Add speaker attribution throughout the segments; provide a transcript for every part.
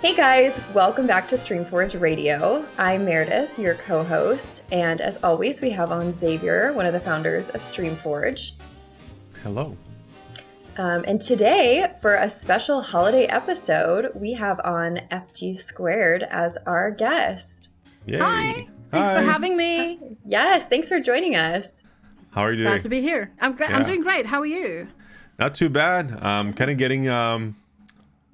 Speaker 1: Hey guys, welcome back to Streamforge Radio. I'm Meredith, your co-host, and as always, we have on Xavier, one of the founders of Streamforge.
Speaker 2: Hello.
Speaker 1: And today, for a special holiday episode, we have on FGsquared as our guest.
Speaker 2: Yay.
Speaker 3: Hi. Thanks for having me.
Speaker 1: Yes, thanks for joining us.
Speaker 2: How are you doing?
Speaker 3: Glad to be here. I'm doing great. How are you?
Speaker 2: Not too bad. I'm kind of getting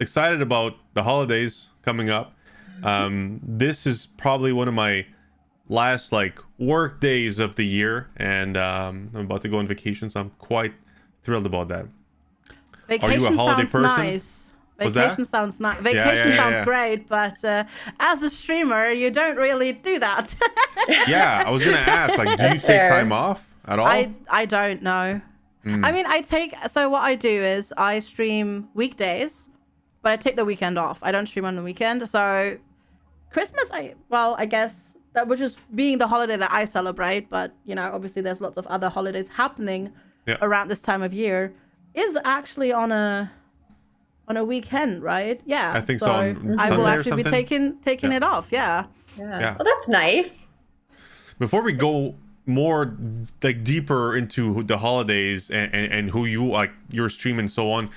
Speaker 2: excited about the holidays coming up. This is probably one of my last work days of the year, and I'm about to go on vacation, so I'm quite thrilled about that.
Speaker 3: Vacation
Speaker 2: Are you a holiday
Speaker 3: sounds
Speaker 2: person?
Speaker 3: Nice. Vacation sounds nice. Vacation sounds great, but as a streamer, you don't really do that.
Speaker 2: Yeah, I was gonna ask, do you take time off at all?
Speaker 3: I don't know. I mean, what I do is I stream weekdays, but I take the weekend off. I don't stream on the weekend. So Christmas, I guess that would just being the holiday that I celebrate, but obviously there's lots of other holidays happening around this time of year, is actually on a weekend, right? Yeah.
Speaker 2: I think so.
Speaker 3: I will actually be taking it off. Yeah.
Speaker 1: Well, that's nice.
Speaker 2: Before we go more deeper into the holidays and who your stream and so on,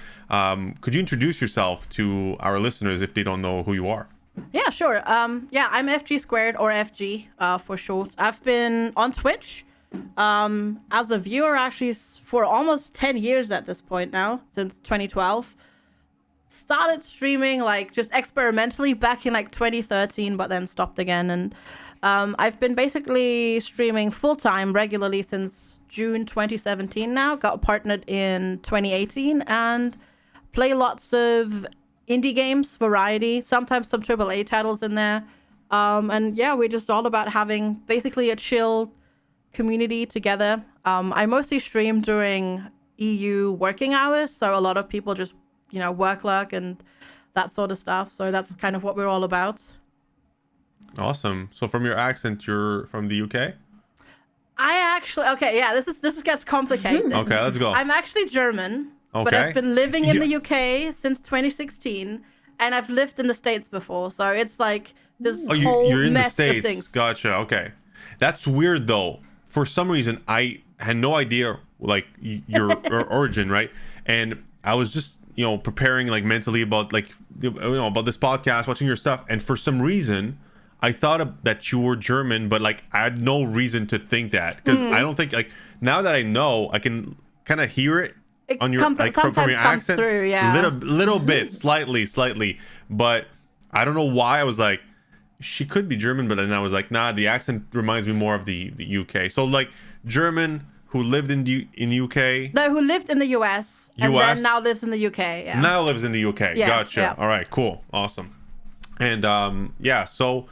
Speaker 2: could you introduce yourself to our listeners if they don't know who you are?
Speaker 3: Yeah, sure. I'm FGsquared, or FG for short. I've been on Twitch as a viewer actually for almost 10 years at this point now, since 2012. Started streaming just experimentally back in 2013, but then stopped again. And I've been basically streaming full-time regularly since June 2017 now. Got partnered in 2018 and play lots of indie games, variety, sometimes some AAA titles in there. And yeah, we're just all about having basically a chill community together. I mostly stream during EU working hours, so a lot of people just, work luck and that sort of stuff. So that's kind of what we're all about.
Speaker 2: Awesome. So from your accent, you're from the UK?
Speaker 3: This gets complicated.
Speaker 2: Okay, let's go.
Speaker 3: I'm actually German.
Speaker 2: Okay.
Speaker 3: But I've been living in the UK since 2016, and I've lived in the States before, so it's this whole
Speaker 2: you're in
Speaker 3: mess
Speaker 2: the States.
Speaker 3: of things.
Speaker 2: Gotcha. Okay, that's weird though. For some reason, I had no idea your origin, right? And I was just preparing mentally about about this podcast, watching your stuff, and for some reason, I thought that you were German, but I had no reason to think that because I don't think now that I know, I can kind of hear it. On your from your accent,
Speaker 3: through, yeah.
Speaker 2: little bit, slightly, but I don't know why I was she could be German, but then I was nah, the accent reminds me more of the UK. So German who lived in UK.
Speaker 3: No, who lived in the US and then now lives in the UK. Yeah.
Speaker 2: Now lives in the UK.
Speaker 3: Yeah,
Speaker 2: Gotcha.
Speaker 3: Yeah.
Speaker 2: All right, cool, awesome, and so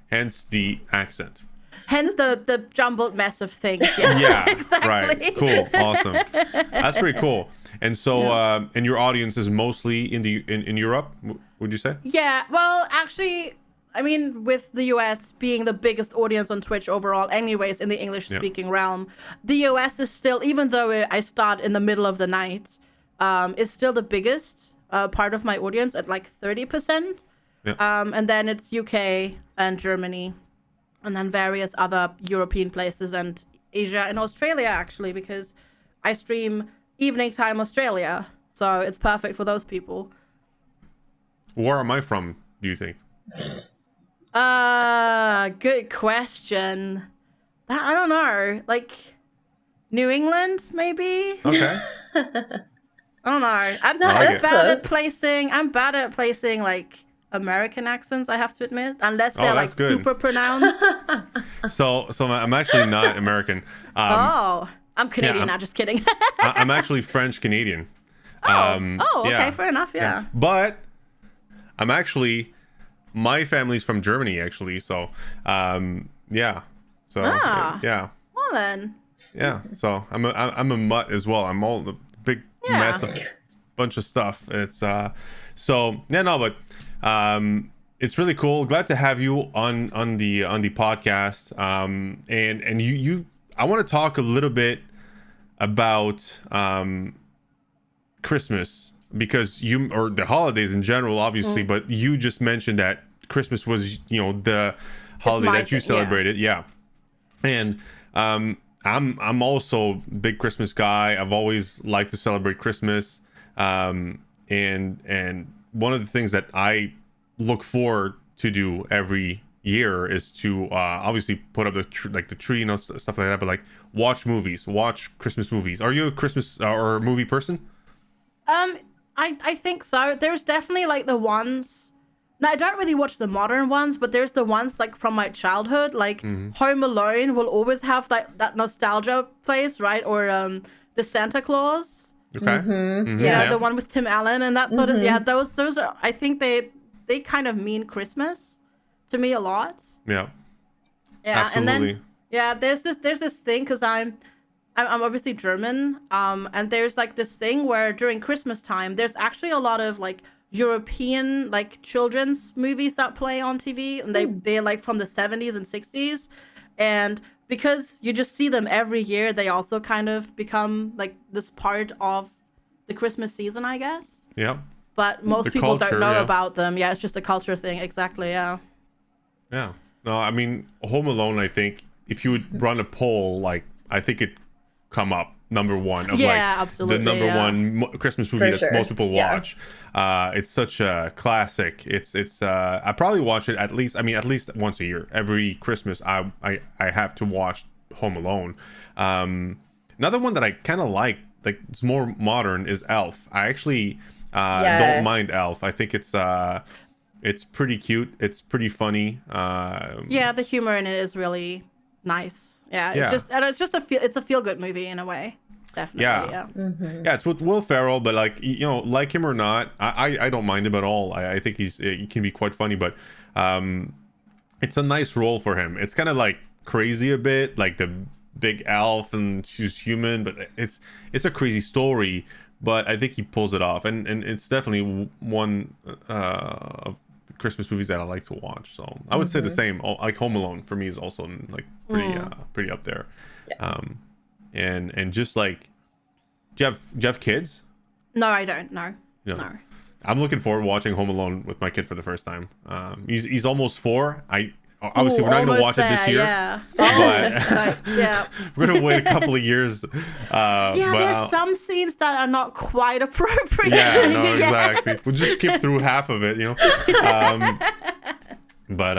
Speaker 2: hence the accent.
Speaker 3: Hence the jumbled mess of things. Yes.
Speaker 2: Yeah,
Speaker 3: exactly.
Speaker 2: Right. Cool. Awesome. That's pretty cool. And so, and your audience is mostly in Europe, would you say?
Speaker 3: Yeah. Well, actually, I mean, with the US being the biggest audience on Twitch overall, anyways, in the English-speaking realm, the US is still, even though I start in the middle of the night, is still the biggest part of my audience at 30%.
Speaker 2: Yeah.
Speaker 3: And then it's UK and Germany. And then various other European places and Asia and Australia, actually, because I stream evening time Australia. So it's perfect for those people.
Speaker 2: Where am I from, do you think?
Speaker 3: Good question. I don't know. New England, maybe?
Speaker 2: Okay.
Speaker 3: I don't know. I'm bad at placing American accents, I have to admit, unless they're super pronounced.
Speaker 2: So I'm actually not American.
Speaker 3: I'm Canadian. Not just kidding.
Speaker 2: I'm actually French Canadian.
Speaker 3: Okay, fair enough. Yeah.
Speaker 2: But I'm actually, my family's from Germany actually. So yeah. So yeah.
Speaker 3: Well then.
Speaker 2: Yeah. So I'm a mutt as well. I'm all the big mess of bunch of stuff. It's but it's really cool. Glad to have you on the podcast. And you I want to talk a little bit about Christmas because you, or the holidays in general, obviously, but you just mentioned that Christmas was, the holiday that you celebrated. Yeah. And I'm also a big Christmas guy. I've always liked to celebrate Christmas. And one of the things that I look forward to do every year is to obviously put up the tree and stuff like that, but like watch Christmas movies. Are you a Christmas or movie person?
Speaker 3: I think so. There's definitely like the ones. Now, I don't really watch the modern ones, but there's the ones like from my childhood, like Home Alone will always have that nostalgia place, right? Or the Santa Claus.
Speaker 2: Okay.
Speaker 3: Yeah, the one with Tim Allen and that sort of. Yeah, those are. I think they kind of mean Christmas to me a lot.
Speaker 2: Yeah.
Speaker 3: Yeah,
Speaker 2: absolutely.
Speaker 3: and then there's this thing because I'm obviously German, and there's like this thing where during Christmas time there's actually a lot of like European like children's movies that play on TV, and they're like from the 70s and 60s, and because you just see them every year, they also kind of become like this part of the Christmas season, I guess.
Speaker 2: Yeah.
Speaker 3: But most people don't know about them. Yeah, it's just a culture thing. Exactly. Yeah.
Speaker 2: Yeah. No, I mean, Home Alone, I think if you would run a poll, like I think it'd come up number one of
Speaker 3: absolutely,
Speaker 2: the number one Christmas movie that most people watch. It's such a classic. It's I probably watch it at least once a year. Every Christmas I have to watch Home Alone. Another one that I kind of like it's more modern, is Elf. I actually don't mind Elf. I think it's pretty cute. It's pretty funny.
Speaker 3: The humor in it is really nice. It's just a feel good movie in a way. Definitely.
Speaker 2: Yeah, it's with Will Ferrell, but like like him or not, I don't mind him at all. I think he can be quite funny, but it's a nice role for him. It's kind of like crazy a bit, like the big elf and she's human, but it's a crazy story. But I think he pulls it off, and it's definitely one of the Christmas movies that I like to watch. So I would say the same. Like Home Alone for me is also like pretty up there. Yeah. And just like, do you have kids?
Speaker 3: No, I don't. No. No.
Speaker 2: I'm looking forward to watching Home Alone with my kid for the first time. He's almost 4. Obviously we're not going to watch it this year.
Speaker 3: Yeah.
Speaker 2: But we're going to wait a couple of years.
Speaker 3: There's some scenes that are not quite appropriate.
Speaker 2: Yeah, no, exactly. We'll just skip through half of it, But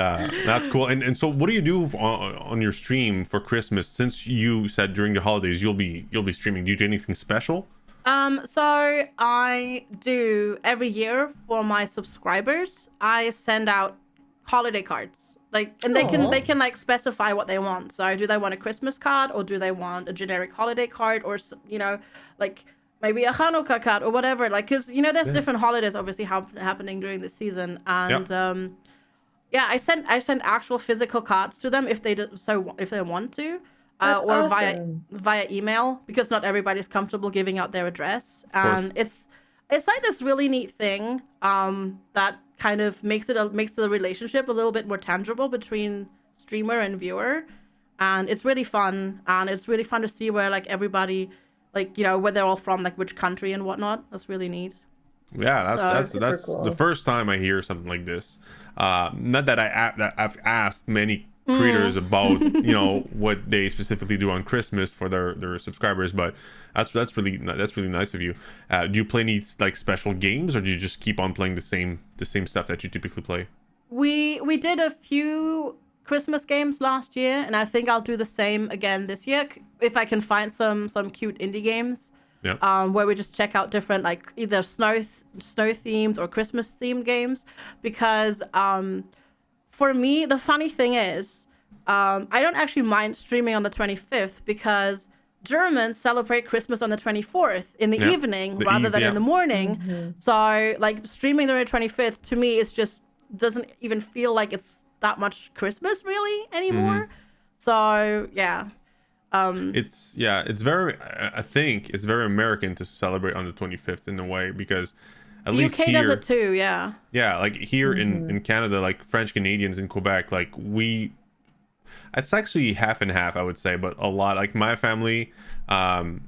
Speaker 2: that's cool. And so what do you do on your stream for Christmas? Since you said during the holidays you'll be streaming, do you do anything special?
Speaker 3: So I do every year for my subscribers, I send out holiday cards. And they can like specify what they want. So do they want a Christmas card, or do they want a generic holiday card, or like maybe a Hanukkah card or whatever, like, because there's different holidays obviously happening during the season, and I send actual physical cards to them if they want to, or
Speaker 1: awesome.
Speaker 3: via email, because not everybody's comfortable giving out their address, and it's like this really neat thing that kind of makes the relationship a little bit more tangible between streamer and viewer, and it's really fun, to see where like everybody, like where they're all from, like which country and whatnot. That's really neat.
Speaker 2: Yeah, that's
Speaker 1: cool.
Speaker 2: The first time I hear something like this. Not that I've asked many creators about what they specifically do on Christmas for their subscribers, but that's really nice of you. Do you play any like special games, or do you just keep on playing the same stuff that you typically play?
Speaker 3: We did a few Christmas games last year, and I think I'll do the same again this year if I can find some cute indie games.
Speaker 2: Yeah.
Speaker 3: Where we just check out different, like either snow themed or Christmas themed games, because for me the funny thing is I don't actually mind streaming on the 25th, because Germans celebrate Christmas on the 24th in the evening rather than in the morning. So like streaming on the 25th to me is just doesn't even feel like it's that much Christmas really anymore. So
Speaker 2: it's very, I think it's very American to celebrate on the 25th in a way, because at least
Speaker 3: UK
Speaker 2: here,
Speaker 3: does it too. Yeah,
Speaker 2: like here in Canada, like French Canadians in Quebec, like it's actually half and half, I would say, but a lot. Like my family,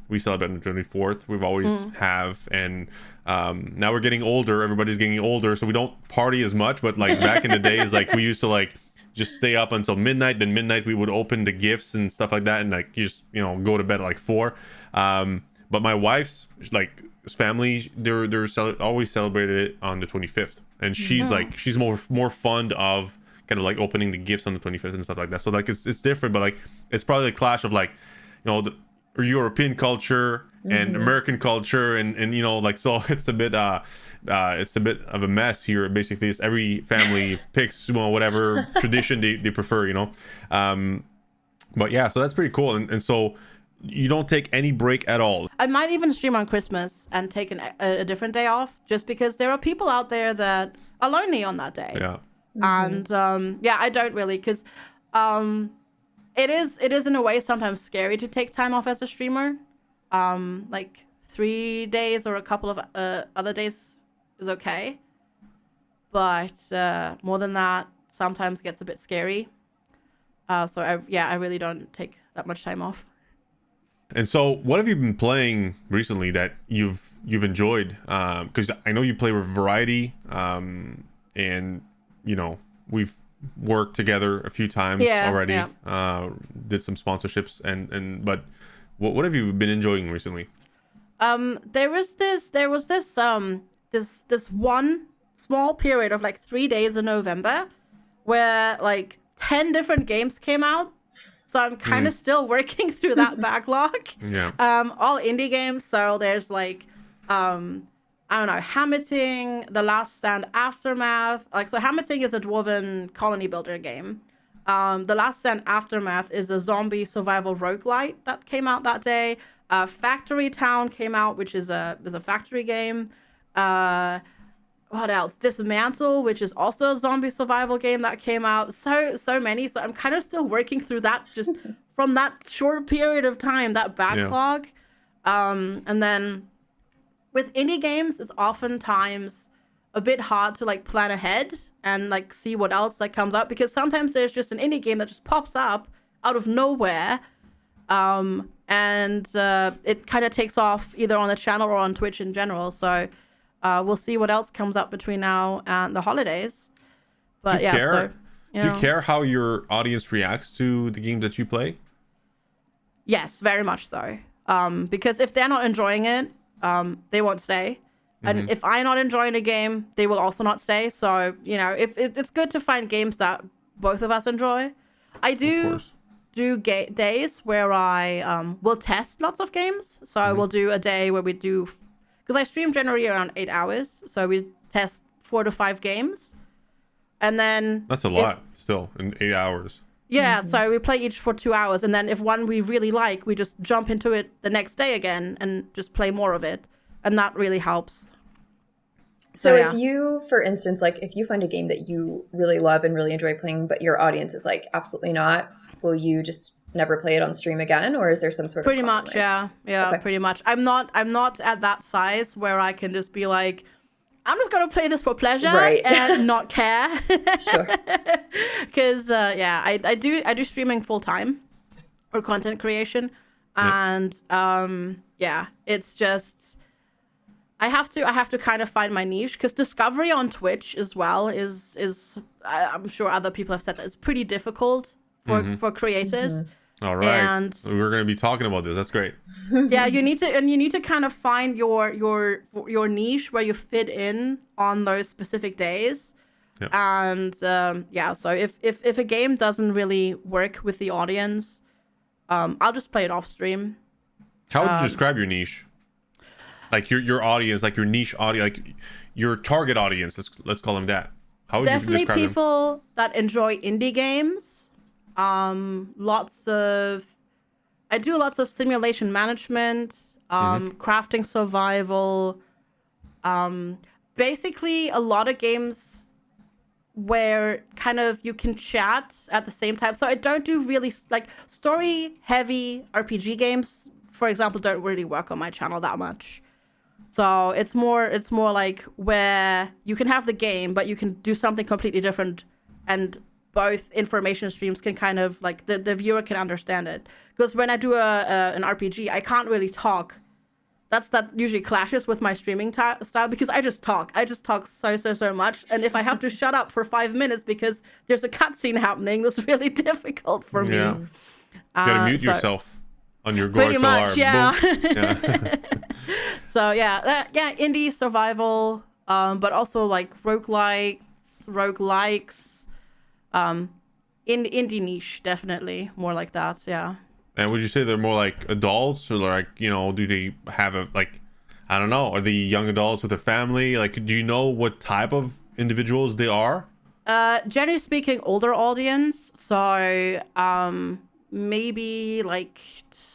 Speaker 2: we celebrate on the 24th. We've always have, and now we're getting older. Everybody's getting older, so we don't party as much. But like back in the days, like we used to like just stay up until midnight. Then midnight we would open the gifts and stuff like that, and like you just go to bed at like 4. But my wife's like family, they're always celebrated it on the 25th, and she's like she's more fond of kind of like opening the gifts on the 25th and stuff like that. So like it's different, but like it's probably a clash of like the European culture and American culture, and like, so it's a bit of a mess here. Basically, it's every family picks whatever tradition they prefer, but yeah, so that's pretty cool. And so you don't take any break at all.
Speaker 3: I might even stream on Christmas and take a different day off, just because there are people out there that are lonely on that day.
Speaker 2: Yeah.
Speaker 3: And I don't really, because it is in a way sometimes scary to take time off as a streamer. Like 3 days or a couple of other days is okay, but more than that sometimes gets a bit scary. So I really don't take that much time off.
Speaker 2: And so what have you been playing recently that you've enjoyed? Because I know you play with Variety, and we've worked together a few times already. Yeah. Did some sponsorships, but what have you been enjoying recently?
Speaker 3: There was this one small period of like 3 days in November where like 10 different games came out. So I'm kind of still working through that backlog.
Speaker 2: Yeah.
Speaker 3: All indie games. So there's like, I don't know, Hammerting, The Last Stand Aftermath. Like, so Hammerting is a dwarven colony builder game. The Last Stand Aftermath is a zombie survival roguelite that came out that day. Factory Town came out, which is a factory game. What else? Dismantle, which is also a zombie survival game that came out. So many. So I'm kind of still working through that just from that short period of time, that backlog. Yeah. And then with indie games, it's oftentimes a bit hard to like plan ahead and like see what else that comes up, because sometimes there's just an indie game that just pops up out of nowhere. And it kind of takes off either on the channel or on Twitch in general. So we'll see what else comes up between now and the holidays. But yeah, so
Speaker 2: do you care how your audience reacts to the game that you play?
Speaker 3: Yes, very much so. Because if they're not enjoying it, they won't stay. And if I'm not enjoying a game, they will also not stay. So, if it's good to find games that both of us enjoy. I do days where I will test lots of games. So I will do a day where we do, because I stream generally around 8 hours. So we test 4 to 5 games. And then
Speaker 2: that's a lot still in 8 hours.
Speaker 3: Yeah, so we play each for 2 hours. And then if one we really like, we just jump into it the next day again and just play more of it. And that really helps.
Speaker 1: So if you, for instance, like if you find a game that you really love and really enjoy playing, but your audience is like, absolutely not, will you just never play it on stream again? Or is there some sort of compromise?
Speaker 3: Yeah, okay. Pretty much. I'm not at that size where I can just be like, I'm just going to play this for pleasure and not care.
Speaker 1: Sure.
Speaker 3: Because, I do streaming full time or content creation. And, it's just, I have to kind of find my niche, because discovery on Twitch as well is I'm sure other people have said that it's pretty difficult for creators.
Speaker 2: All right, and we're going to be talking about this. That's great.
Speaker 3: Yeah, you need to kind of find your niche where you fit in on those specific days. Yep. And so if a game doesn't really work with the audience, I'll just play it off stream.
Speaker 2: How would you describe your niche? Like your audience, like your niche audience, like your target audience. Let's call them that. How would you describe them?
Speaker 3: Definitely people that enjoy indie games. I do lots of simulation management, crafting survival. Basically a lot of games where kind of you can chat at the same time. So I don't do really like story heavy RPG games, for example, don't really work on my channel that much. So it's more like where you can have the game, but you can do something completely different and both information streams can kind of like the viewer can understand it. Because when I do an RPG, I can't really talk. That usually clashes with my streaming style because I just talk so much, and if I have to shut up for 5 minutes because there's a cutscene happening, that's really difficult for me.
Speaker 2: You gotta mute yourself on your
Speaker 3: pretty much, yeah. So indie survival, but also like roguelikes, indie niche, definitely more like that. Yeah.
Speaker 2: And would you say they're more like adults, or like, you know, do they have a, like, I don't know, are they young adults with a family? Like, do you know what type of individuals they are?
Speaker 3: Generally speaking, older audience. So maybe like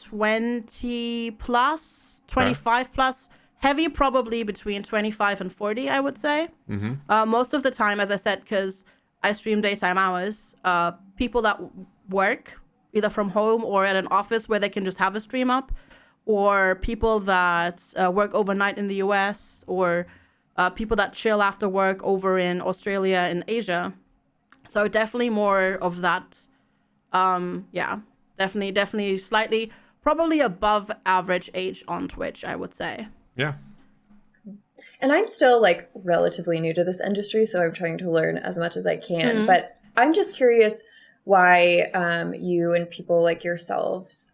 Speaker 3: 20 plus, 25 plus. Heavy probably between 25 and 40, I would say. Most of the time, as I said, because I stream daytime hours, people that work either from home or at an office where they can just have a stream up, or people that work overnight in the US, or people that chill after work over in Australia and Asia. So definitely more of that. Definitely slightly, probably above average age on Twitch, I would say.
Speaker 2: Yeah.
Speaker 1: And I'm still like relatively new to this industry, so I'm trying to learn as much as I can. But I'm just curious why you and people like yourselves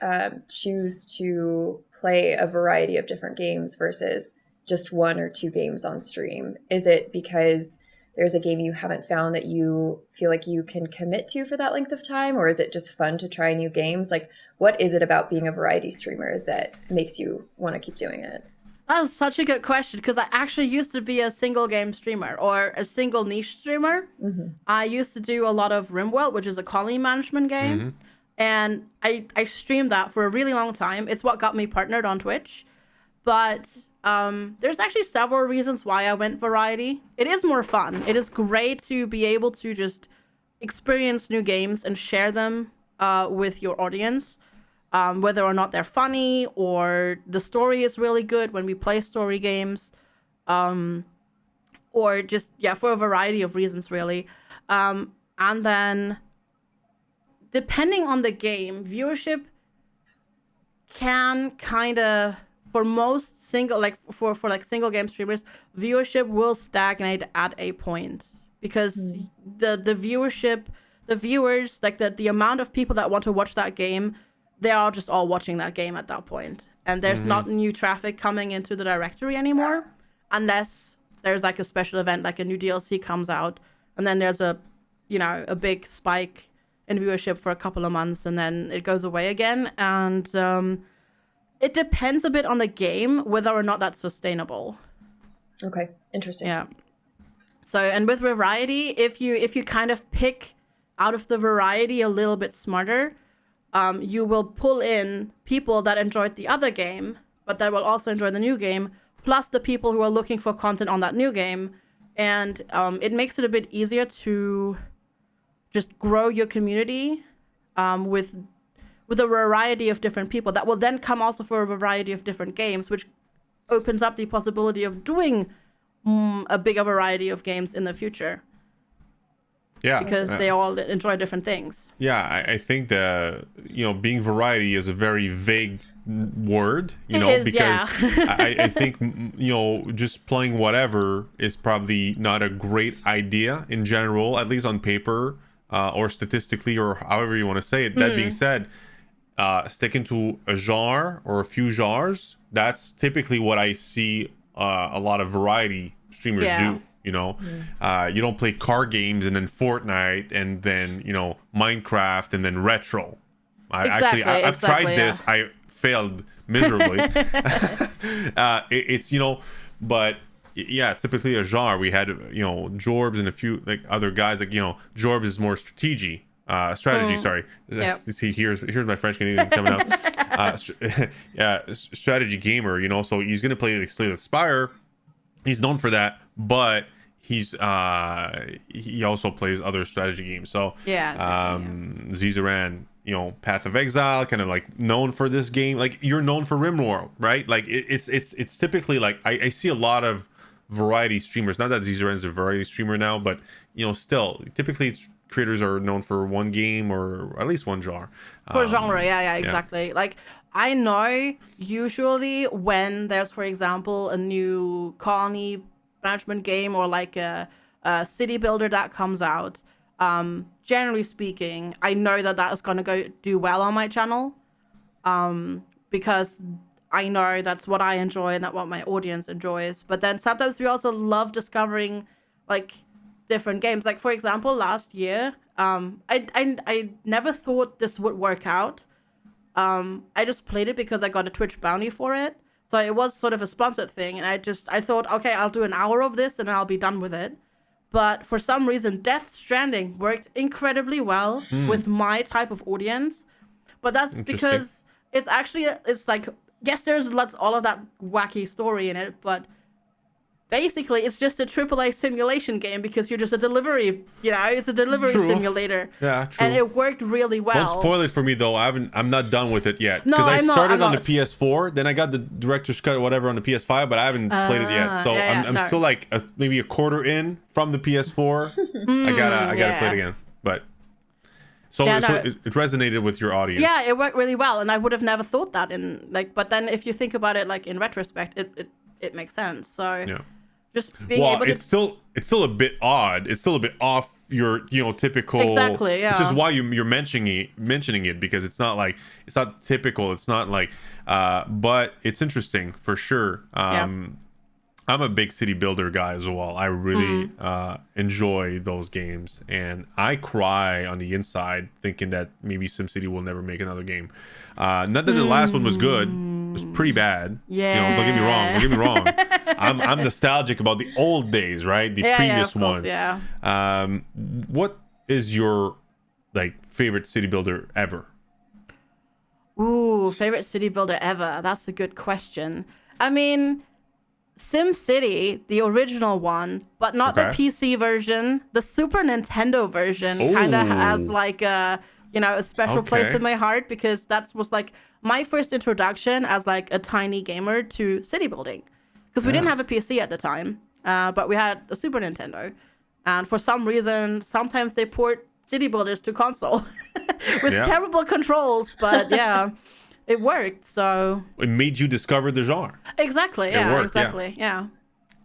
Speaker 1: choose to play a variety of different games versus just 1 or 2 games on stream. Is it because there's a game you haven't found that you feel like you can commit to for that length of time, or is it just fun to try new games? Like, what is it about being a variety streamer that makes you want to keep doing it?
Speaker 3: That's such a good question, because I actually used to be a single game streamer or a single niche streamer. I used to do a lot of RimWorld, which is a colony management game. And I streamed that for a really long time. It's what got me partnered on Twitch. But there's actually several reasons why I went variety. It is more fun. It is great to be able to just experience new games and share them with your audience. Whether or not they're funny or the story is really good when we play story games, or just, for a variety of reasons, really. And then, depending on the game, viewership can kind of, for most single, like for single game streamers, viewership will stagnate at a point, because the viewers, like the amount of people that want to watch that game, they are just all watching that game at that point. And there's not new traffic coming into the directory anymore, unless there's like a special event, like a new DLC comes out. And then there's a big spike in viewership for a couple of months, and then it goes away again. And it depends a bit on the game, whether or not that's sustainable.
Speaker 1: Okay, interesting.
Speaker 3: Yeah. So, and with variety, if you kind of pick out of the variety a little bit smarter, you will pull in people that enjoyed the other game, but that will also enjoy the new game, plus the people who are looking for content on that new game. And it makes it a bit easier to just grow your community with a variety of different people that will then come also for a variety of different games, which opens up the possibility of doing a bigger variety of games in the future.
Speaker 2: Yeah,
Speaker 3: because they all enjoy different things.
Speaker 2: Yeah, I think being variety is a very vague word, because I think, just playing whatever is probably not a great idea in general, at least on paper, or statistically, or however you want to say it. That being said, sticking to a genre or a few genres, that's typically what I see a lot of variety streamers do. You don't play car games and then Fortnite and then, Minecraft and then retro. I've tried this. I failed miserably. But yeah, typically a genre. We had, Jorbs and a few like other guys, like, Jorbs is more strategy. Sorry.
Speaker 3: Yep.
Speaker 2: See, here's my French Canadian coming out. Strategy gamer, so he's going to play like Slay the Spire. He's known for that, but he also plays other strategy games. So Zizaran, Path of Exile, kind of like known for this game. Like, you're known for RimWorld, right? Like it's typically like I see a lot of variety streamers. Not that Zizaran's a variety streamer now, but still typically it's creators are known for one game or at least one genre.
Speaker 3: For genre, yeah, exactly. Like, I know usually when there's, for example, a new colony management game or like a city builder that comes out, generally speaking, I know that is going to go do well on my channel, because I know that's what I enjoy and that's what my audience enjoys. But then sometimes we also love discovering like different games. Like, for example, last year, I never thought this would work out. I just played it because I got a Twitch bounty for it. So it was sort of a sponsored thing. And I thought, okay, I'll do an hour of this and then I'll be done with it. But for some reason, Death Stranding worked incredibly well with my type of audience. But that's because it's like, yes, there's all of that wacky story in it, but basically it's just a AAA simulation game because you're just a delivery, it's a delivery simulator.
Speaker 2: Yeah, true.
Speaker 3: And it worked really well.
Speaker 2: Don't spoil it for me though. I'm not done with it yet. Because I started on the PS4, then I got the director's cut or whatever on the PS5, but I haven't played it yet. So I'm still like maybe a quarter in from the PS4. I gotta play it again. But so it resonated with your audience.
Speaker 3: Yeah, it worked really well, and I would have never thought that but then if you think about it like in retrospect, it makes sense. So yeah. Just being able to... it's still a bit odd. It's still a bit off your typical. Exactly. Yeah.
Speaker 2: Which is why you're mentioning it because it's not typical. It's not like, but it's interesting for sure. I'm a big city builder guy as well. I really enjoy those games, and I cry on the inside thinking that maybe SimCity will never make another game. Not that the last one was good. It was pretty bad.
Speaker 3: Yeah.
Speaker 2: Don't get me wrong. I'm nostalgic about the old days, right? The previous ones.
Speaker 3: Yeah.
Speaker 2: What is your favorite city builder ever?
Speaker 3: Ooh, favorite city builder ever. That's a good question. I mean, SimCity, the original one, but not the PC version. The Super Nintendo version kind of has like a special place in my heart because that was like my first introduction as like a tiny gamer to city building, because we didn't have a PC at the time, but we had a Super Nintendo, and for some reason sometimes they port city builders to console with terrible controls, but it worked. So
Speaker 2: it made you discover the genre.
Speaker 3: Exactly. Yeah.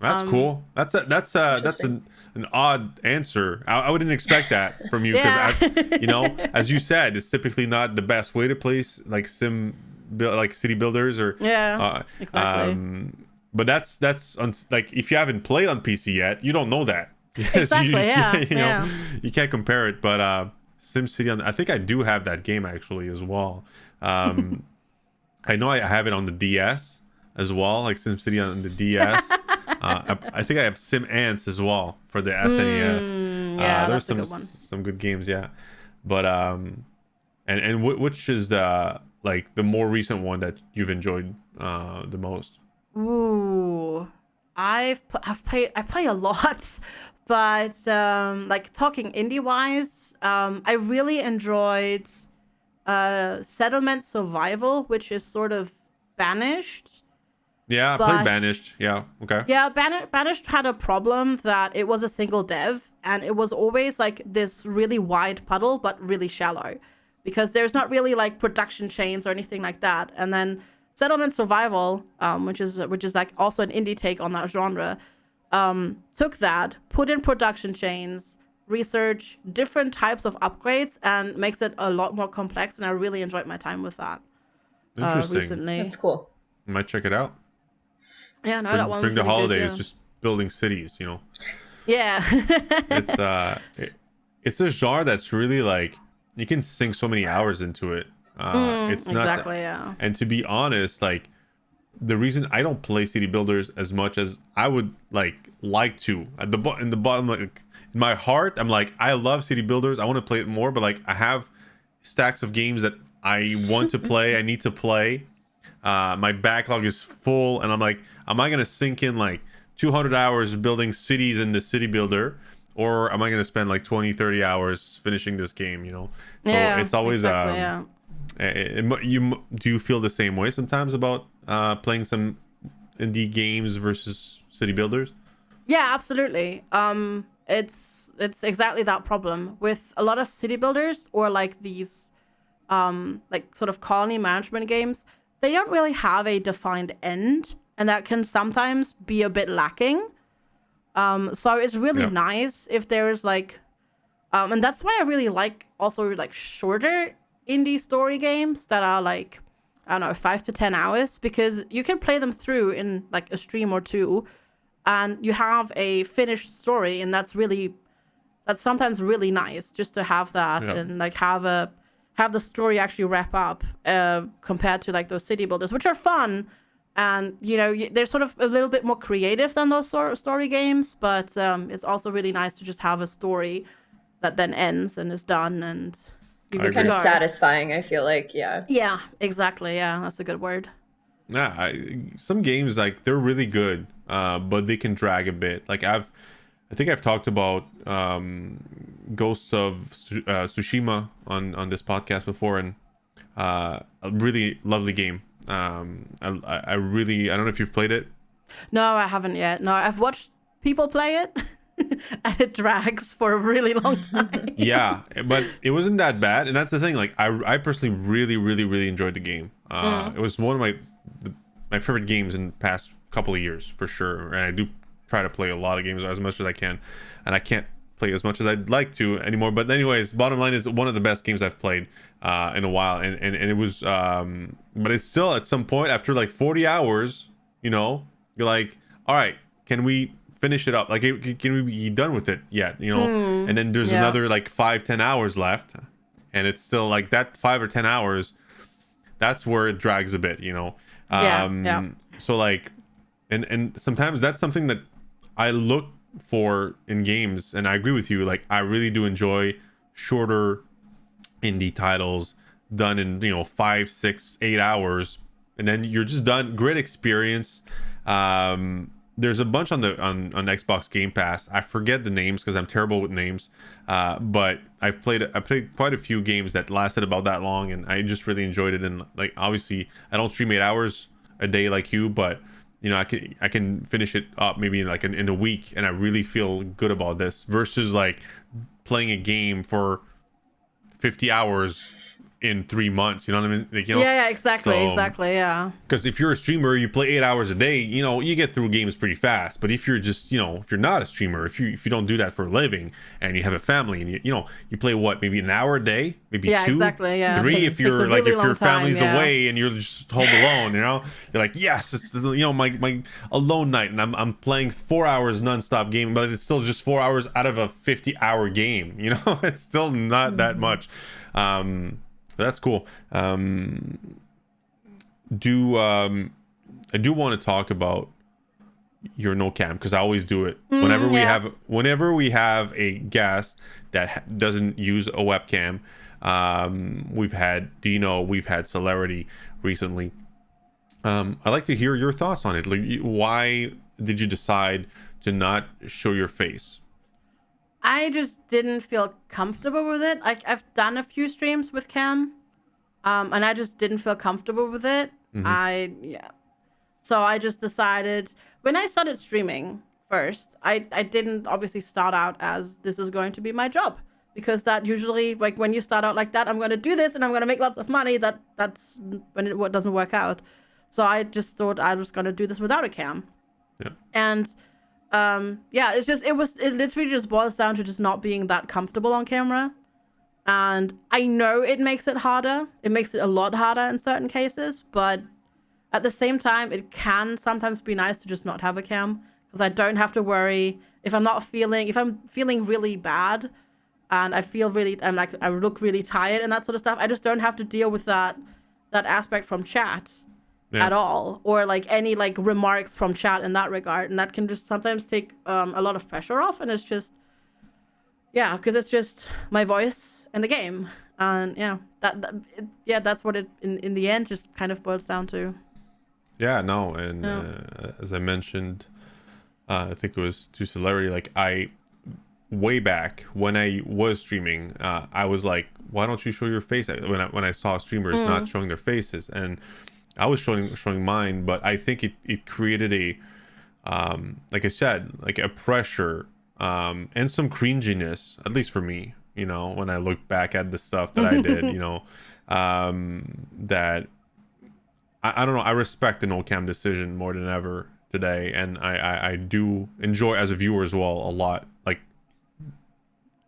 Speaker 2: That's cool. That's an odd answer. I wouldn't expect that from you because as you said, it's typically not the best way to place like city builders or
Speaker 3: exactly.
Speaker 2: But that's like if you haven't played on PC yet, you don't know that.
Speaker 3: Exactly.
Speaker 2: You can't compare it. But SimCity I think I do have that game actually as well. I know I have it on the DS as well, like SimCity on the DS. I think I have Sim Ants as well for the SNES. There's some good games, but and which is the more recent one that you've enjoyed the most?
Speaker 3: Ooh, I play a lot, but like talking indie wise, I really enjoyed Settlement Survival, which is sort of Banished.
Speaker 2: Yeah, I played Banished. Yeah, okay.
Speaker 3: Yeah, Banished had a problem that it was a single dev, and it was always like this really wide puddle, but really shallow, because there's not really like production chains or anything like that. And then Settlement Survival, which is like also an indie take on that genre, took that, put in production chains, research different types of upgrades, and makes it a lot more complex. And I really enjoyed my time with that recently.
Speaker 1: That's cool.
Speaker 2: I might check it out.
Speaker 3: Yeah, no, that one's
Speaker 2: during the
Speaker 3: really
Speaker 2: holidays,
Speaker 3: good,
Speaker 2: just building cities,
Speaker 3: Yeah.
Speaker 2: It's a genre that's really like you can sink so many hours into it. It's not
Speaker 3: exactly, yeah.
Speaker 2: And to be honest, like the reason I don't play city builders as much as I would like to in the bottom, like in my heart, I'm like I love city builders. I want to play it more, but like I have stacks of games that I want to play. I need to play. My backlog is full, and I'm like, am I gonna sink in like 200 hours building cities in the city builder, or am I gonna spend like 20-30 hours finishing this game? So it's always do you feel the same way sometimes about playing some indie games versus city builders?
Speaker 3: Yeah, absolutely. It's it's exactly that problem with a lot of city builders or like these like sort of colony management games. They don't really have a defined end, and that can sometimes be a bit lacking. So it's really nice if there's like and that's why I really like also like shorter indie story games that are like, I don't know, 5 to 10 hours, because you can play them through in like a stream or two and you have a finished story, and that's sometimes really nice just to have that and like have the story actually wrap up compared to like those city builders, which are fun. And, you know, they're sort of a little bit more creative than those story games, but it's also really nice to just have a story that then ends and is done, and
Speaker 1: it's kind of satisfying, I feel like.
Speaker 3: Yeah, exactly. Yeah, that's a good word.
Speaker 2: Yeah, some games, like, they're really good, but they can drag a bit. Like, I think I've talked about Ghosts of Tsushima on this podcast before, and a really lovely game. I don't know if you've played it.
Speaker 3: No, I haven't yet. No, I've watched people play it. And it drags for a really long time.
Speaker 2: Yeah, but it wasn't that bad, and that's the thing. Like, I personally really enjoyed the game. It was one of my favorite games in the past couple of years, for sure. And I do try to play a lot of games as much as I can, and I can't play as much as I'd like to anymore. But anyways, bottom line is one of the best games I've played in a while, and it was but it's still, at some point after like 40 hours, you know, you're like, all right, can we finish it up? Like, can we be done with it yet, you know? And then there's another like 5-10 hours left, and it's still like that 5 or 10 hours, that's where it drags a bit, you know. So like, and sometimes that's something that I look for in games, and I agree with you. Like, I really do enjoy shorter indie titles done in, you know, 5, 6, 8 hours, and then you're just done. Great experience. There's a bunch on Xbox Game Pass. I forget the names because I'm terrible with names, but I played quite a few games that lasted about that long, and I just really enjoyed it. And like, obviously I don't stream 8 hours a day like you, but you know, I can finish it up maybe in a week, and I really feel good about this versus like playing a game for 50 hours in 3 months, you know what I mean? Like, you know,
Speaker 3: exactly, yeah.
Speaker 2: Because if you're a streamer, you play 8 hours a day, you know, you get through games pretty fast. But if you're just, you know, if you're not a streamer, if you don't do that for a living, and you have a family, and you play what, maybe an hour a day, maybe 2,
Speaker 3: exactly,
Speaker 2: 3 if you're like, if your family's away and you're just home alone, you know, you're like, yes, it's, you know, my alone night, and I'm playing 4 hours nonstop game, but it's still just 4 hours out of a 50-hour game, you know. It's still not that much. That's cool. I do want to talk about your no cam, because I always do it whenever we have a guest that doesn't use a webcam. We've had Dino, we've had Celerity recently. I'd like to hear your thoughts on it. Like, why did you decide to not show your face?
Speaker 3: I just didn't feel comfortable with it. I've done a few streams with cam, and I just didn't feel comfortable with it. So I just decided, when I started streaming first, I didn't obviously start out as this is going to be my job, because that usually, like, when you start out like that, I'm going to do this and I'm going to make lots of money, that's when it doesn't work out. So I just thought I was going to do this without a cam. And it literally just boils down to just not being that comfortable on camera. And I know it makes it harder. It makes it a lot harder in certain cases, but at the same time, it can sometimes be nice to just not have a cam, because I don't have to worry if I'm feeling really bad and I look really tired and that sort of stuff. I just don't have to deal with that aspect from chat. At all, or like any like remarks from chat in that regard, and that can just sometimes take a lot of pressure off, and it's just because it's just my voice and the game, and that's what it in the end just kind of boils down to.
Speaker 2: As I mentioned, I think it was to Celerity, like, I way back when I was streaming, I was like, why don't you show your face? When I saw streamers not showing their faces, and I was showing mine, but I think it created a like I said, like a pressure and some cringiness, at least for me, you know, when I look back at the stuff that I did, you know, that I don't know, I respect the no cam decision more than ever today, and I do enjoy as a viewer as well a lot, like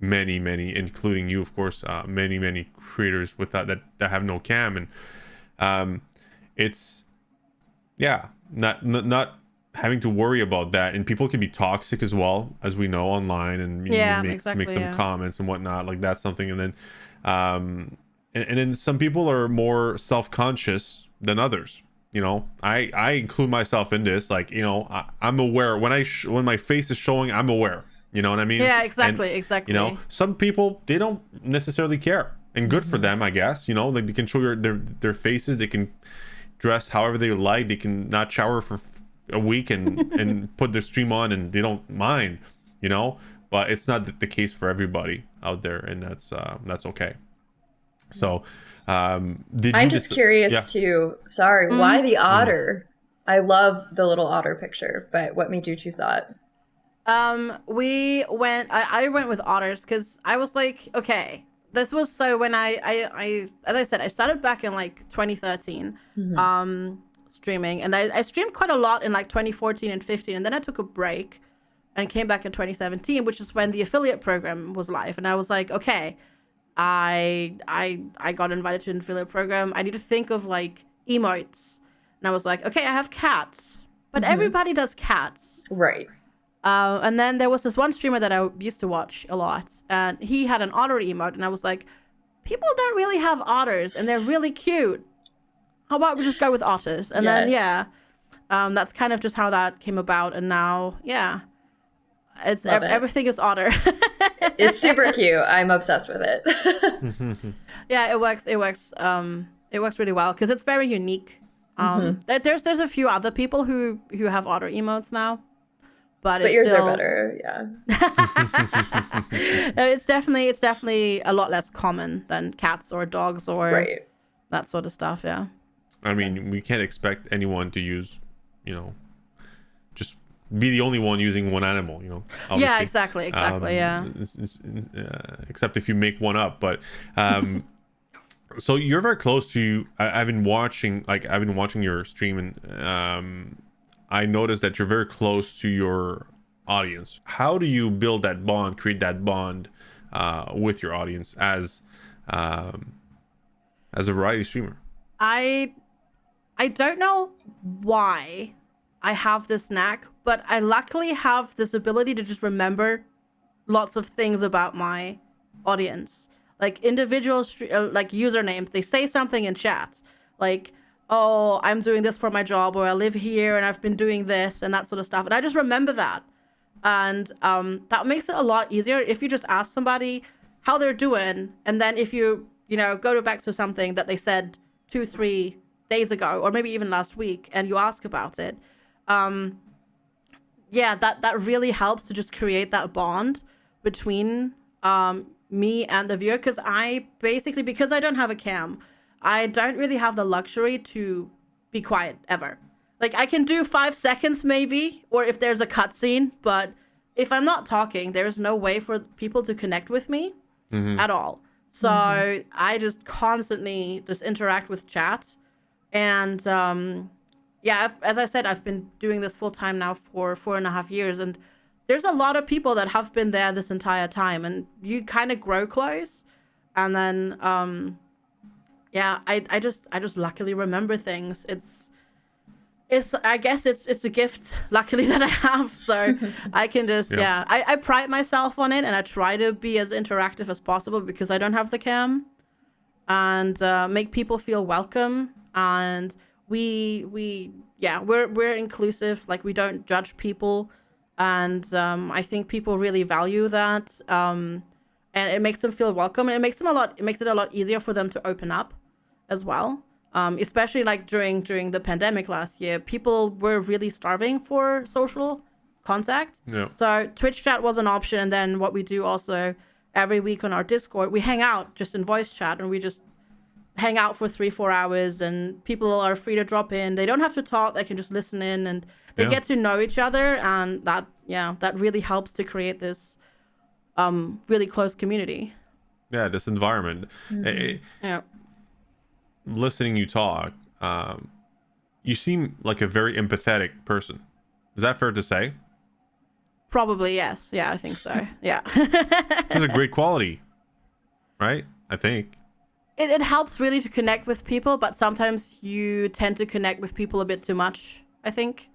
Speaker 2: many, including you, of course, many creators with that have no cam, and it's not having to worry about that. And people can be toxic as well, as we know, online, and make some comments and whatnot, like that's something. And then and then some people are more self-conscious than others, you know. I include myself in this, like, you know, I'm aware when my face is showing, I'm aware, you know what I mean?
Speaker 3: Yeah, exactly.
Speaker 2: You know, some people, they don't necessarily care, and good for them, I guess, you know, like they can show their faces, they can dress however they like, they can not shower for a week and put their stream on, and they don't mind, you know. But it's not the case for everybody out there, and that's okay. So I'm just
Speaker 1: curious too, sorry, why the otter? I love the little otter picture, but what made you choose that?
Speaker 3: I went with otters because I was like, okay, this was so when I as I said, I started back in like 2013 streaming, and I streamed quite a lot in like 2014 and 15, and then I took a break and came back in 2017, which is when the affiliate program was live. And I was like, okay, I got invited to an affiliate program. I need to think of like emotes. And I was like, okay, I have cats, but everybody does cats.
Speaker 1: Right.
Speaker 3: And then there was this one streamer that I used to watch a lot, and he had an otter emote, and I was like, people don't really have otters, and they're really cute. How about we just go with otters? And then, that's kind of just how that came about. And now, it's everything is otter.
Speaker 1: It's super cute. I'm obsessed with it.
Speaker 3: Yeah, it works. It works really well because it's very unique. There's a few other people who have otter emotes now, but
Speaker 1: yours are better. Yeah.
Speaker 3: It's definitely a lot less common than cats or dogs or that sort of stuff. Yeah.
Speaker 2: I mean, we can't expect anyone to use, you know, just be the only one using one animal, you know. Obviously.
Speaker 3: Yeah, exactly. Yeah.
Speaker 2: Except if you make one up, but so you're very close to. I've been watching your stream, and I noticed that you're very close to your audience. How do you build that bond, create that bond with your audience as a variety streamer?
Speaker 3: I don't know why I have this knack, but I luckily have this ability to just remember lots of things about my audience. Like individual like usernames, they say something in chat, like, oh, I'm doing this for my job, or I live here and I've been doing this and that sort of stuff. And I just remember that. And that makes it a lot easier if you just ask somebody how they're doing. And then if you go back to something that they said 2-3 days ago, or maybe even last week, and you ask about it, that really helps to just create that bond between me and the viewer. Because because I don't have a cam, I don't really have the luxury to be quiet ever. Like, I can do 5 seconds maybe, or if there's a cutscene, but if I'm not talking, there's no way for people to connect with me at all. So I just constantly just interact with chat. And as I said, I've been doing this full time now for 4.5 years, and there's a lot of people that have been there this entire time, and you kind of grow close. And then I just luckily remember things. I guess it's a gift, luckily, that I have. So I can just I pride myself on it, and I try to be as interactive as possible because I don't have the cam, and make people feel welcome. And we're inclusive. Like, we don't judge people, and I think people really value that. And it makes them feel welcome, and it makes it a lot easier for them to open up as well. Especially like during the pandemic last year, people were really starving for social contact. Yeah. So Twitch chat was an option, and then what we do also every week on our Discord, we hang out just in voice chat, and we just hang out for 3-4 hours, and people are free to drop in. They don't have to talk. They can just listen in, and they get to know each other. And that really helps to create this really close community.
Speaker 2: Yeah, this environment. Listening you talk, you seem like a very empathetic person. Is that fair to say?
Speaker 3: Probably, yes. Yeah, I think so. Yeah.
Speaker 2: This is a great quality, right? I think.
Speaker 3: It helps really to connect with people, but sometimes you tend to connect with people a bit too much, I think.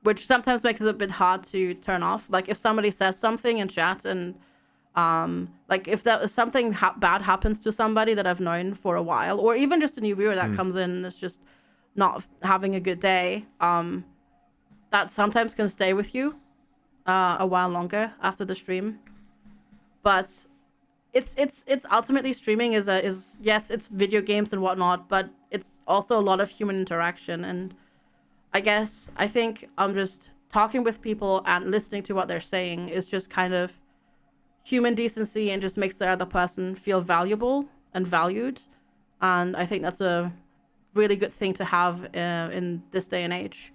Speaker 3: Which sometimes makes it a bit hard to turn off. Like if somebody says something in chat and like if something bad happens to somebody that I've known for a while, or even just a new viewer that comes in and is just not having a good day, that sometimes can stay with you a while longer after the stream. But it's ultimately streaming is yes, it's video games and whatnot, but it's also a lot of human interaction. And I think just talking with people and listening to what they're saying is just kind of human decency and just makes the other person feel valuable and valued. And I think that's a really good thing to have in this day and age.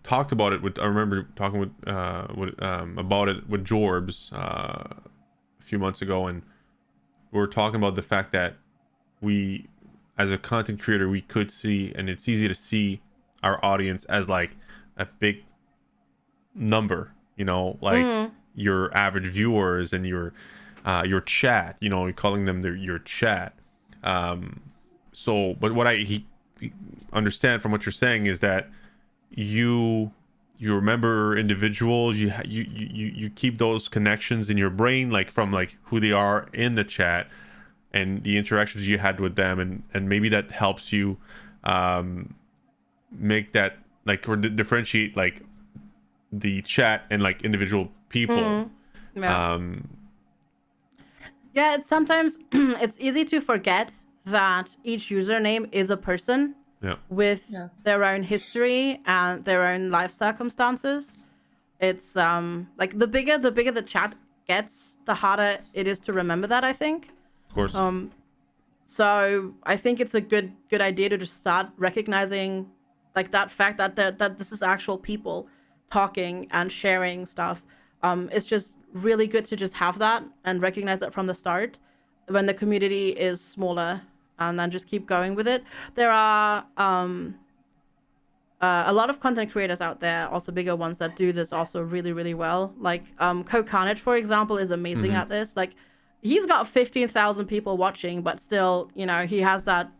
Speaker 2: Talked about it I remember talking with about it with Jorbs a few months ago, and we were talking about the fact that we, as a content creator, we could see, and it's easy to see our audience as like a big number, like your average viewers and your chat, you're calling them your chat. So, but what he understand from what you're saying is that you remember individuals, you keep those connections in your brain, like from like who they are in the chat and the interactions you had with them, and maybe that helps you make that like, or differentiate like the chat and like individual people.
Speaker 3: Yeah, it's sometimes it's easy to forget that each username is a person with their own history and their own life circumstances. It's like the bigger the chat gets, the harder it is to remember that, I think.
Speaker 2: Of course.
Speaker 3: So I think it's a good idea to just start recognizing like that fact that this is actual people talking and sharing stuff. It's just really good to just have that and recognize that from the start when the community is smaller, and then just keep going with it. There are a lot of content creators out there, also bigger ones, that do this also really, really well. Like Carnage, for example, is amazing at this. Like he's got 15,000 people watching, but still, he has that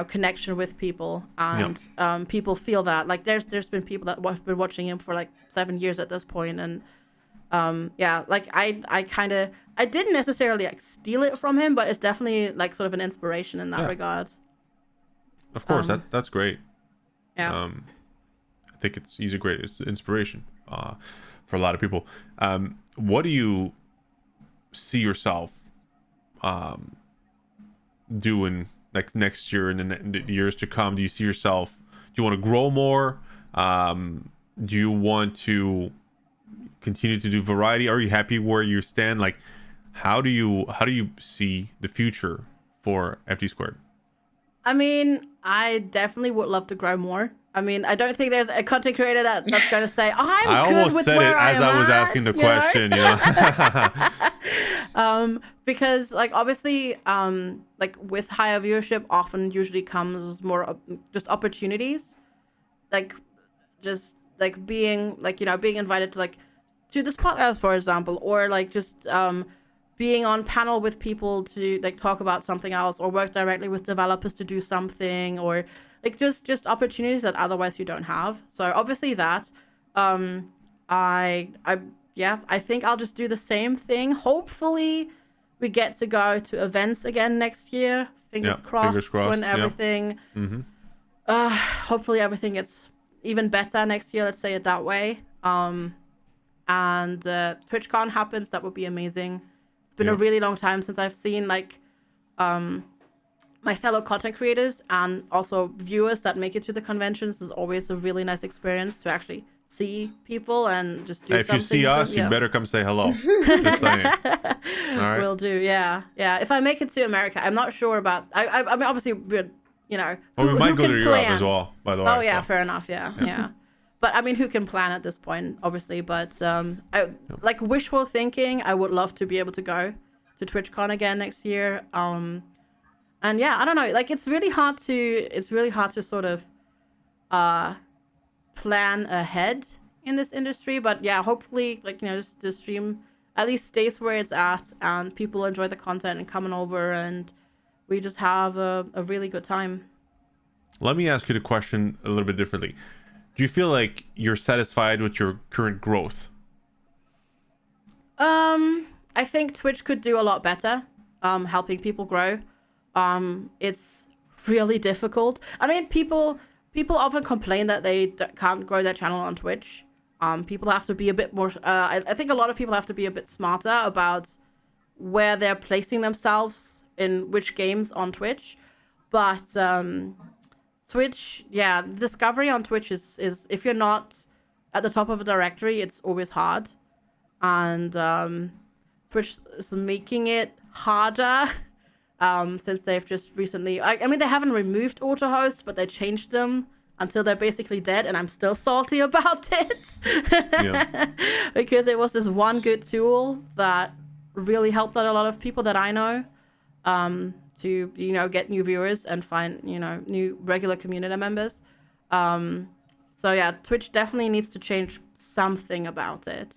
Speaker 3: connection with people, and people feel that. Like there's been people that have been watching him for like 7 years at this point, and like I didn't necessarily like steal it from him, but it's definitely like sort of an inspiration in that regard.
Speaker 2: Of course, that's great.
Speaker 3: Yeah.
Speaker 2: I think he's a great inspiration for a lot of people. What do you see yourself doing like next year and the years to come? Do you see yourself? Do you want to grow more? Do you want to continue to do variety? Are you happy where you stand? Like, how do you see the future for FGsquared?
Speaker 3: I mean, I definitely would love to grow more. I mean, I don't think there's a content creator that's going to say, I'm good with where I am.
Speaker 2: I was asking the question,
Speaker 3: because like obviously like with higher viewership often usually comes more just opportunities, like just like being like being invited to like to this podcast, for example, or like just being on panel with people to like talk about something else, or work directly with developers to do something, or like just opportunities that otherwise you don't have. So obviously that I think I'll just do the same thing. Hopefully we get to go to events again next year. Fingers crossed. When everything hopefully everything gets even better next year, let's say it that way. And TwitchCon happens, that would be amazing. It's been a really long time since I've seen like my fellow content creators and also viewers that make it to the conventions. Is always a really nice experience to actually see people and just do
Speaker 2: if
Speaker 3: something.
Speaker 2: If you see us, you better come say hello. Just saying. All right.
Speaker 3: Will do. Yeah. If I make it to America, I'm not sure about. I mean, obviously, we're, we
Speaker 2: might go to Europe as well. By the way.
Speaker 3: Oh yeah, fair enough. Yeah. But I mean, who can plan at this point, obviously? But like wishful thinking, I would love to be able to go to TwitchCon again next year. And yeah, I don't know. Like it's really hard to sort of plan ahead in this industry. But yeah, hopefully, like just the stream at least stays where it's at, and people enjoy the content and coming over, and we just have a really good time.
Speaker 2: Let me ask you the question a little bit differently. Do you feel like you're satisfied with your current growth?
Speaker 3: I think Twitch could do a lot better, helping people grow. It's really difficult. I mean, people often complain that they can't grow their channel on Twitch. People have to be a bit more. I think a lot of people have to be a bit smarter about where they're placing themselves in which games on Twitch. But Twitch, yeah, discovery on Twitch is if you're not at the top of a directory, it's always hard. And Twitch is making it harder since they've just recently... I mean, they haven't removed auto hosts, but they changed them until they're basically dead, and I'm still salty about it. Yeah. Because it was this one good tool that really helped out a lot of people that I know to, get new viewers and find, new regular community members. So yeah, Twitch definitely needs to change something about it.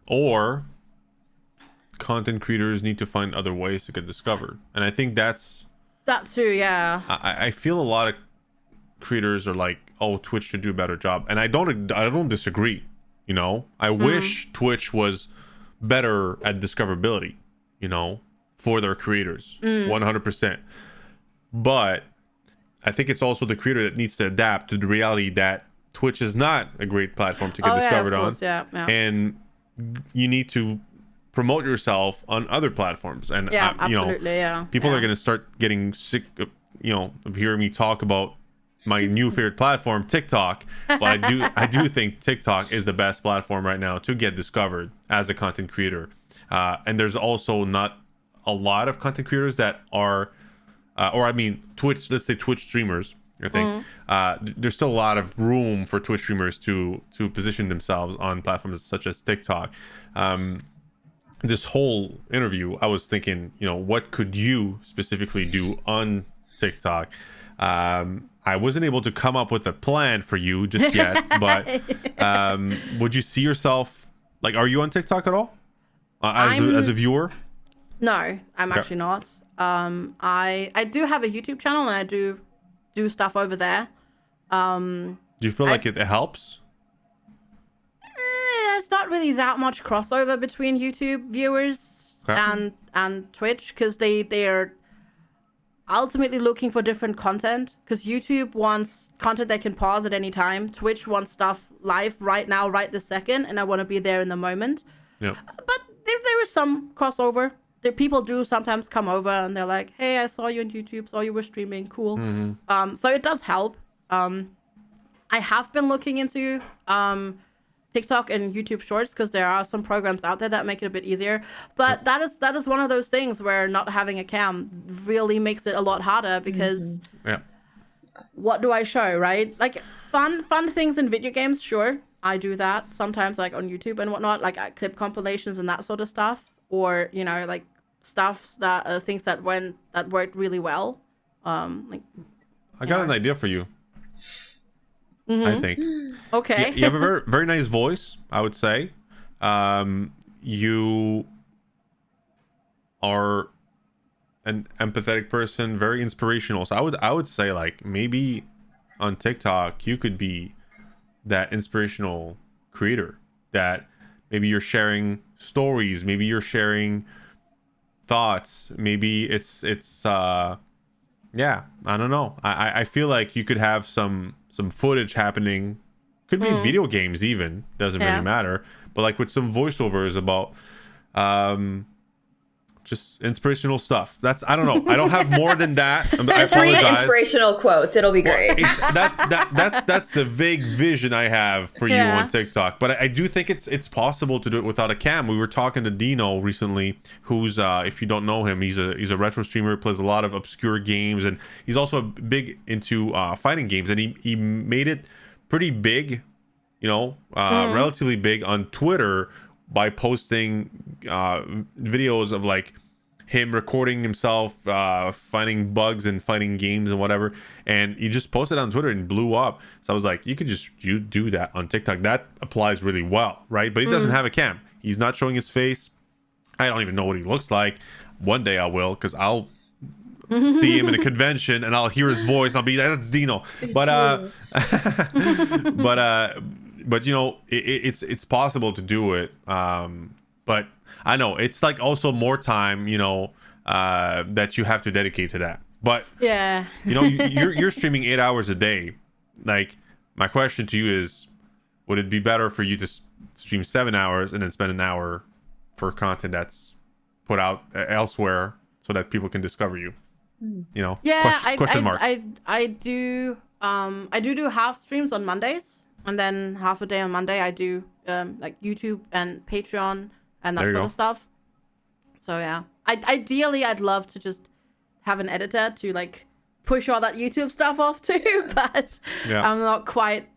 Speaker 2: Or content creators need to find other ways to get discovered. And I think that's...
Speaker 3: That too, yeah.
Speaker 2: I feel a lot of creators are like, oh, Twitch should do a better job. And I don't disagree, I wish Twitch was better at discoverability, for their creators, 100%. But I think it's also the creator that needs to adapt to the reality that Twitch is not a great platform to get discovered on.
Speaker 3: Yeah.
Speaker 2: And you need to promote yourself on other platforms. And
Speaker 3: absolutely,
Speaker 2: people are going to start getting sick of, of hearing me talk about my new favorite platform, TikTok. But I do think TikTok is the best platform right now to get discovered as a content creator. And there's also not a lot of content creators that are, Twitch, let's say Twitch streamers, I think. There's still a lot of room for Twitch streamers to position themselves on platforms such as TikTok. This whole interview, I was thinking, what could you specifically do on TikTok? I wasn't able to come up with a plan for you just yet, but would you see yourself, like, are you on TikTok at all? As a viewer?
Speaker 3: No, I'm actually not. I do have a YouTube channel, and I do stuff over there.
Speaker 2: Do you feel like it helps?
Speaker 3: There's not really that much crossover between YouTube viewers and Twitch, because they're ultimately looking for different content. Because YouTube wants content they can pause at any time. Twitch wants stuff live right now, right this second, and I want to be there in the moment.
Speaker 2: Yeah.
Speaker 3: But there is some crossover. People do sometimes come over and they're like, hey, I saw you on YouTube, saw you were streaming, cool. So it does help. I have been looking into TikTok and YouTube Shorts, because there are some programs out there that make it a bit easier. But that is one of those things where not having a cam really makes it a lot harder, because what do I show, right? Like fun things in video games, sure. I do that sometimes, like on YouTube and whatnot, like I clip compilations and that sort of stuff. Or, like stuff that things that worked really well. I
Speaker 2: got an idea for you. I think.
Speaker 3: Okay.
Speaker 2: You have a very, very nice voice, I would say. You are an empathetic person, very inspirational. So I would say, like, maybe on TikTok you could be that inspirational creator, that maybe you're sharing stories, maybe you're sharing thoughts, maybe it's I don't know. I feel like you could have some footage happening, could be video games even, doesn't really matter, but like with some voiceovers about just inspirational stuff. I don't know. I don't have more than that.
Speaker 1: Just read inspirational quotes. It'll be great.
Speaker 2: That's the vague vision I have for you on TikTok. But I do think it's possible to do it without a cam. We were talking to Dino recently, who's if you don't know him, he's a retro streamer, plays a lot of obscure games, and he's also big into fighting games. And he made it pretty big, relatively big on Twitter by posting videos of like him recording himself finding bugs and fighting games and whatever, and he just posted on Twitter and blew up. So I was like, you do that on TikTok. That applies really well, right? But he doesn't have a cam. He's not showing his face. I don't even know what he looks like. One day I will, because I'll see him in a convention and I'll hear his voice and I'll be like, that's Dino. But but it's possible to do it. But I know it's like also more time, that you have to dedicate to that. But you're streaming 8 hours a day. Like, my question to you is, would it be better for you to stream 7 hours and then spend an hour for content that's put out elsewhere so that people can discover you? Question mark.
Speaker 3: I do half streams on Mondays, and then half a day on Monday I do like YouTube and Patreon and that sort of stuff. So yeah, ideally I'd love to just have an editor to like push all that YouTube stuff off to, but I'm not quite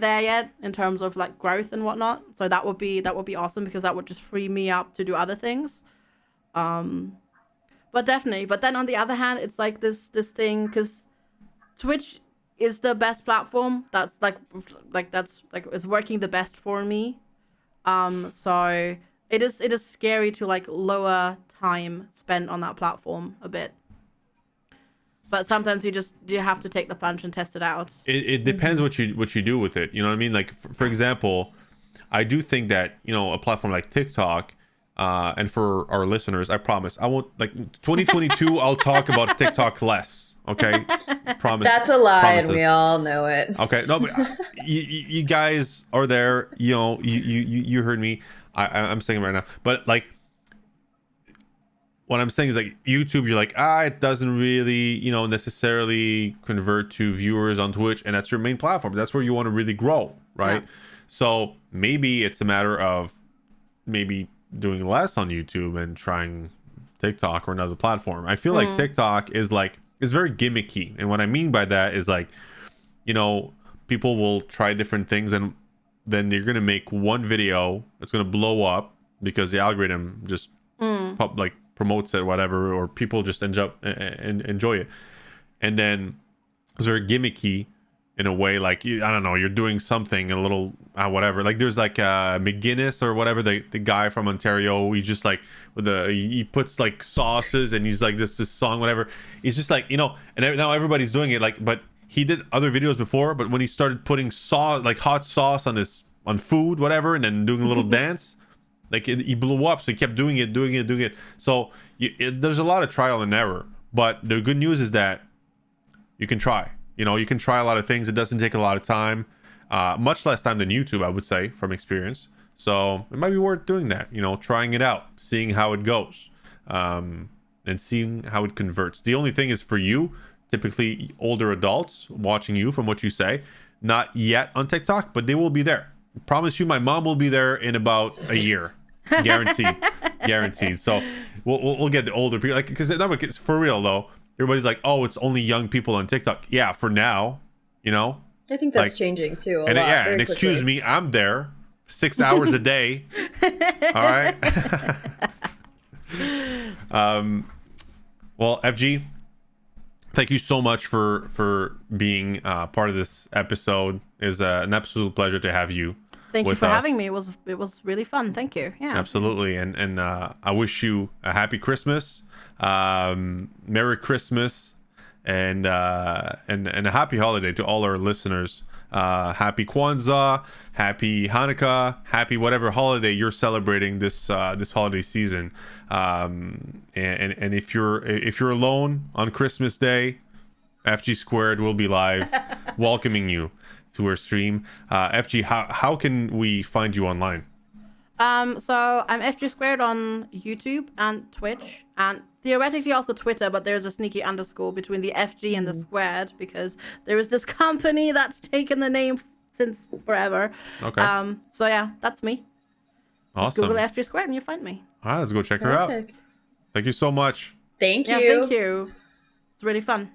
Speaker 3: there yet in terms of like growth and whatnot. So that would be awesome, because that would just free me up to do other things. But definitely. But then on the other hand, it's like this thing, because Twitch is the best platform that's is working the best for me. So it is scary to like lower time spent on that platform a bit. But sometimes you have to take the plunge and test it out.
Speaker 2: It depends what you do with it. You know what I mean? Like for example, I do think that a platform like TikTok, and for our listeners, I promise I won't, like 2022. I'll talk about TikTok less. Okay, promise.
Speaker 1: That's a lie, and we all know it.
Speaker 2: Okay, no, but you guys are there. You heard me. I'm saying it right now, but like, what I'm saying is like YouTube, you're like, it doesn't really, necessarily convert to viewers on Twitch, and that's your main platform. That's where you want to really grow, right? Yeah. So maybe it's a matter of maybe doing less on YouTube and trying TikTok or another platform. I feel like TikTok is very gimmicky, and what I mean by that is like, people will try different things, and then you're gonna make one video that's gonna blow up because the algorithm just promotes it, whatever, or people just enjoy it. And then they're gimmicky in a way, like, I don't know, you're doing something a little whatever. Like there's like McGuinness or whatever, the guy from Ontario. He just like he puts like sauces, and he's like this song, whatever. He's just like, and now everybody's doing it. Like, but he did other videos before, but when he started putting hot sauce on food, whatever, and then doing a little dance, like he blew up. So he kept doing it. So there's a lot of trial and error, but the good news is that you can try. You can try a lot of things. It doesn't take a lot of time, much less time than YouTube, I would say, from experience. So it might be worth doing that, trying it out, seeing how it goes, and seeing how it converts. The only thing is, for you, typically older adults watching you, from what you say, not yet on TikTok, but they will be there. I promise you, my mom will be there in about a year. Guaranteed. So we'll get the older people, like, because for real though, everybody's like, oh, it's only young people on TikTok. Yeah, for now,
Speaker 1: I think that's changing too.
Speaker 2: And excuse me, I'm there 6 hours a day. All right. Well, FG, thank you so much for being part of this episode. It's an absolute pleasure to have you.
Speaker 3: Thank you for having me. It was really fun. Thank you. Yeah.
Speaker 2: Absolutely. And I wish you a happy Christmas, Merry Christmas, and a happy holiday to all our listeners. Happy Kwanzaa, happy Hanukkah, happy whatever holiday you're celebrating this holiday season. And if you're alone on Christmas Day, FGsquared will be live welcoming you to our stream. FG, how can we find you online?
Speaker 3: So I'm FGsquared on YouTube and Twitch, and theoretically also Twitter, but there's a sneaky underscore between the FG and the squared because there is this company that's taken the name since forever.
Speaker 2: Okay.
Speaker 3: So yeah, that's me.
Speaker 2: Awesome.
Speaker 3: Just Google FGsquared and you find me.
Speaker 2: All right, let's go check her out. Thank you so much.
Speaker 1: Thank you.
Speaker 3: Yeah, thank you. It's really fun.